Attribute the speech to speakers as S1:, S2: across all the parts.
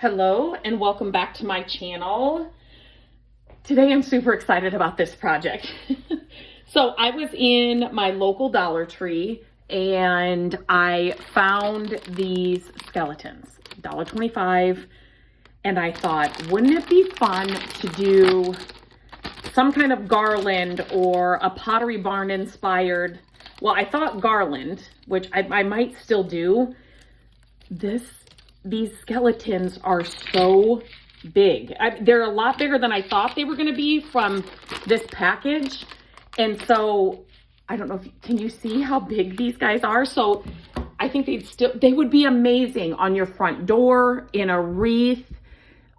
S1: Hello and welcome back to my channel. Today I'm super excited about this project. So I was in my local Dollar Tree and I found these skeletons, $1.25, and I thought, wouldn't it be fun to do some kind of garland or a Pottery Barn inspired, well, I thought garland, which I might still do. These skeletons are so big. They're a lot bigger than I thought they were going to be from this package. And so I don't know if can you see how big these guys are? So I think they would be amazing on your front door, in a wreath.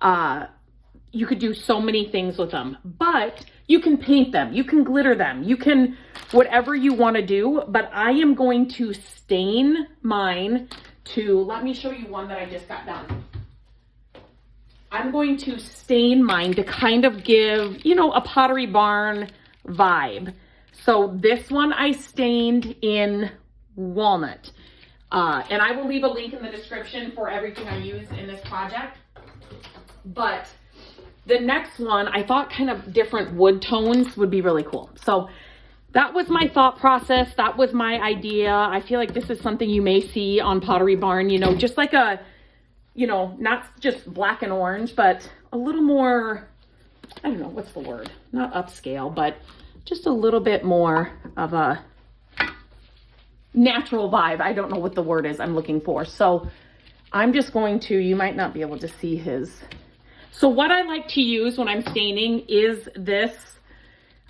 S1: You could do so many things with them, but you can paint them, you can glitter them, you can whatever you want to do. But I am going to stain mine let me show you one that I just got done. I'm going to stain mine to kind of give, a Pottery Barn vibe. So this one I stained in walnut. And I will leave a link in the description for everything I use in this project. But the next one, I thought kind of different wood tones would be really cool. So that was my thought process. That was my idea. I feel like this is something you may see on Pottery Barn, just like a, not just black and orange, but a little more, I don't know, what's the word? Not upscale, but just a little bit more of a natural vibe. I don't know what the word is I'm looking for. So I'm just going to, you might not be able to see his. So what I like to use when I'm staining is this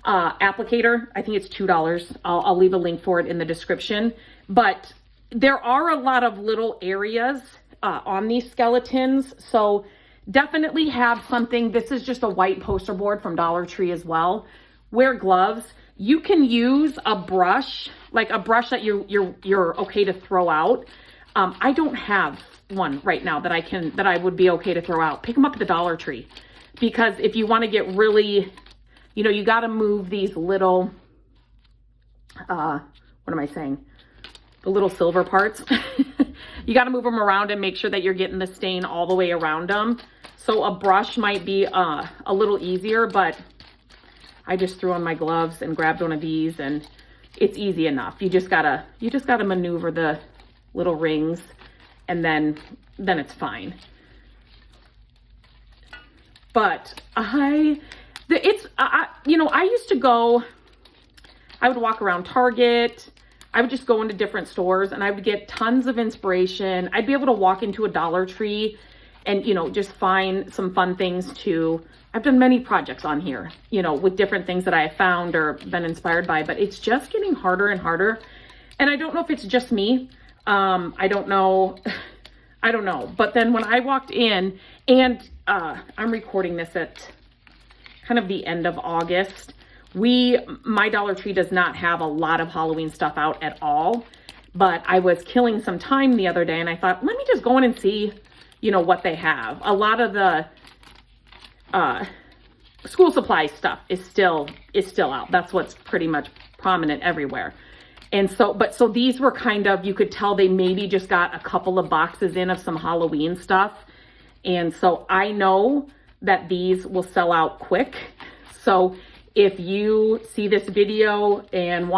S1: applicator. I think it's $2. I'll leave a link for it in the description. But there are a lot of little areas on these skeletons. So definitely have something. This is just a white poster board from Dollar Tree as well. Wear gloves. You can use a brush, like a brush that you're okay to throw out. I don't have one right now that I would be okay to throw out. Pick them up at the Dollar Tree, because if you want to get really, you got to move these little, what am I saying? The little silver parts. You got to move them around and make sure that you're getting the stain all the way around them. So a brush might be a little easier, but I just threw on my gloves and grabbed one of these, and it's easy enough. You just gotta maneuver the little rings, and then it's fine. But I used to go, I would walk around Target. I would just go into different stores and I would get tons of inspiration. I'd be able to walk into a Dollar Tree and, just find some fun things I've done many projects on here, with different things that I have found or been inspired by, but it's just getting harder and harder. And I don't know if it's just me. I don't know. But then when I walked in, and I'm recording this at kind of the end of August. My Dollar Tree does not have a lot of Halloween stuff out at all, but I was killing some time the other day and I thought, let me just go in and see, what they have. A lot of the school supply stuff is still out. That's what's pretty much prominent everywhere. And so these were kind of, you could tell they maybe just got a couple of boxes in of some Halloween stuff. And so I know that these will sell out quick. So if you see this video and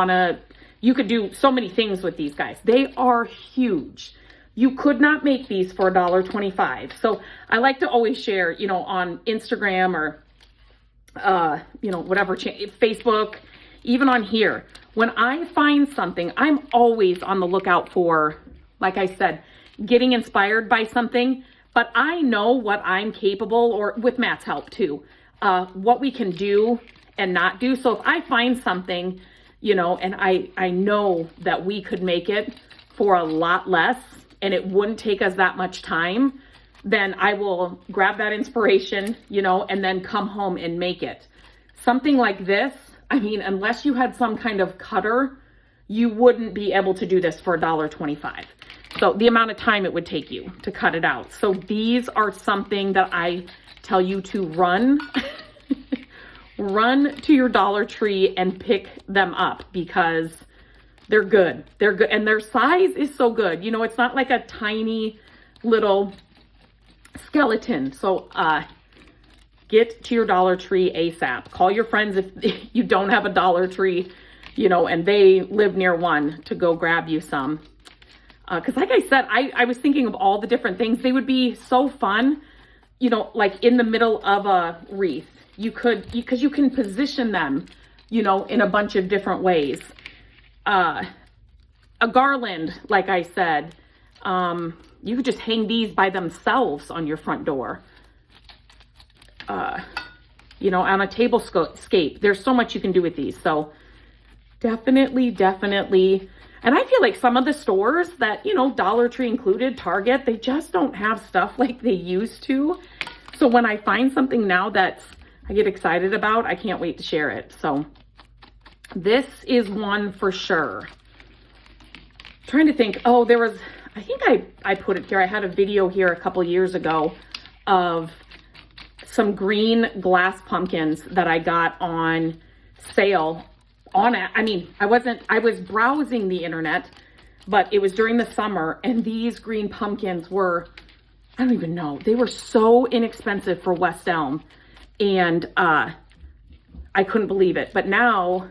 S1: you could do so many things with these guys. They are huge. You could not make these for $1.25. So I like to always share, on Instagram or, whatever, Facebook, even on here. When I find something, I'm always on the lookout for, like I said, getting inspired by something. But I know what I'm capable, or with Matt's help too, what we can do and not do. So if I find something, and I know that we could make it for a lot less and it wouldn't take us that much time, then I will grab that inspiration, and then come home and make it. Something like this, unless you had some kind of cutter, you wouldn't be able to do this for $1.25. So the amount of time it would take you to cut it out. So these are something that I tell you to run to your Dollar Tree and pick them up, because they're good. They're good. And their size is so good. It's not like a tiny little skeleton. So get to your Dollar Tree ASAP. Call your friends if you don't have a Dollar Tree, you know, and they live near one, to go grab you some. Because like I said, I was thinking of all the different things. They would be so fun, you know, like in the middle of a wreath. Because you can position them, you know, in a bunch of different ways. A garland, like I said, you could just hang these by themselves on your front door. You know, on a table scape. There's so much you can do with these. So definitely. And I feel like some of the stores that, you know, Dollar Tree included, Target, they just don't have stuff like they used to. So when I find something now that I get excited about, I can't wait to share it. So this is one for sure. Trying to think, oh, there was, I think I put it here. I had a video here a couple years ago of some green glass pumpkins that I got on sale. I was browsing the internet, but it was during the summer, and these green pumpkins were, I don't even know, they were so inexpensive for West Elm, and I couldn't believe it. But now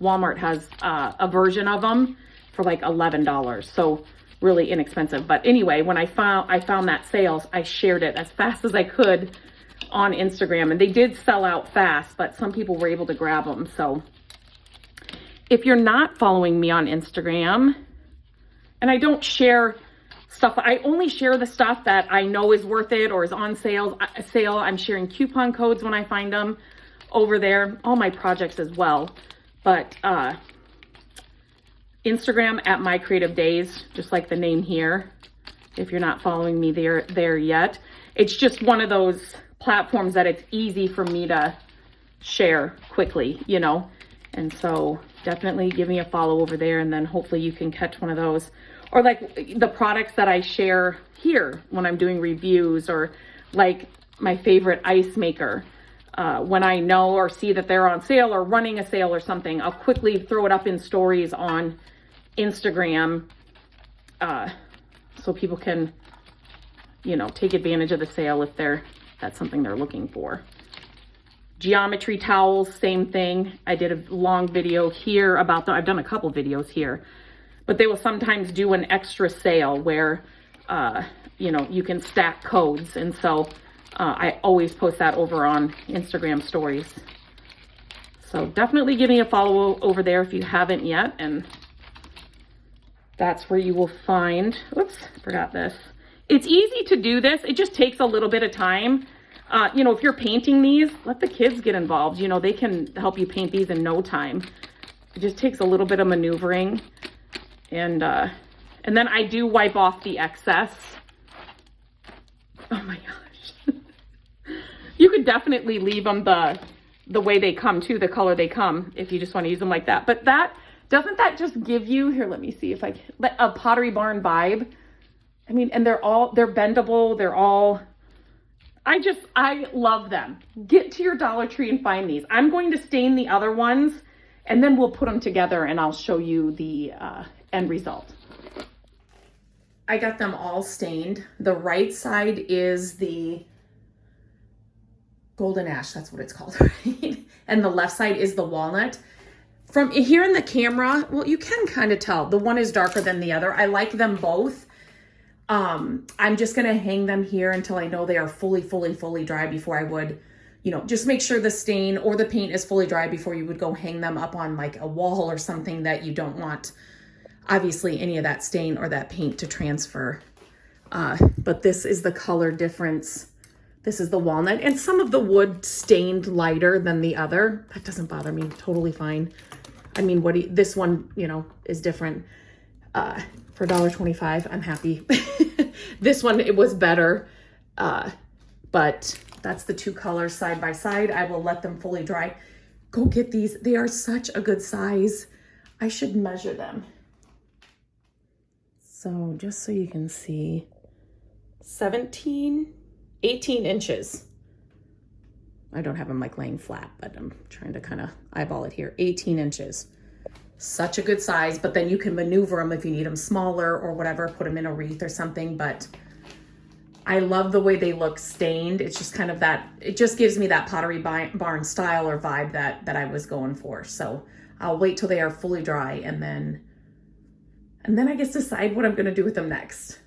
S1: Walmart has a version of them for like $11, so really inexpensive. But anyway, when I found that sale, I shared it as fast as I could on Instagram, and they did sell out fast, but some people were able to grab them. So if you're not following me on Instagram, and I don't share stuff, I only share the stuff that I know is worth it or is on sale. I'm sharing coupon codes when I find them over there, all my projects as well. But Instagram at My Creative Days, just like the name here, if you're not following me there yet. It's just one of those platforms that it's easy for me to share quickly, you know. And so definitely give me a follow over there, and then hopefully you can catch one of those. Or like the products that I share here when I'm doing reviews, or like my favorite ice maker. When I know or see that they're on sale or running a sale or something, I'll quickly throw it up in stories on Instagram, so people can, you know, take advantage of the sale if that's something they're looking for. Geometry towels, same thing. I did a long video here about them. I've done a couple videos here, but they will sometimes do an extra sale where, you know, you can stack codes. And so I always post that over on Instagram stories. So definitely give me a follow over there if you haven't yet. And that's where you will find, oops, forgot this. It's easy to do this. It just takes a little bit of time. You know, if you're painting these, let the kids get involved. You know, they can help you paint these in no time. It just takes a little bit of maneuvering. And then I do wipe off the excess. Oh my gosh. You could definitely leave them the way they come too, the color they come, if you just want to use them like that. But doesn't that just give you, here, let me see if I can, a Pottery Barn vibe? I mean, and they're bendable. They're all, I love them. Get to your Dollar Tree and find these. I'm going to stain the other ones, and then we'll put them together and I'll show you the end result. I got them all stained. The right side is the golden ash, that's what it's called, right? And the left side is the walnut. From here in the camera, well, you can kind of tell the one is darker than the other. I like them both. I'm just going to hang them here until I know they are fully dry before I would, you know, just make sure the stain or the paint is fully dry before you would go hang them up on like a wall or something that you don't want, obviously, any of that stain or that paint to transfer. But this is the color difference. This is the walnut, and some of the wood stained lighter than the other. That doesn't bother me, totally fine. I mean, this one, you know, is different. For $1.25, I'm happy. This one, it was better, but that's the two colors side by side. I will let them fully dry. Go get these. They are such a good size. I should measure them. So just so you can see, 18 inches. I don't have them like laying flat, but I'm trying to kind of eyeball it here. 18 inches. Such a good size, but then you can maneuver them if you need them smaller or whatever, put them in a wreath or something. But I love the way they look stained. It's just kind of that, it just gives me that Pottery Barn style or vibe that I was going for. So I'll wait till they are fully dry and then I guess decide what I'm gonna do with them next.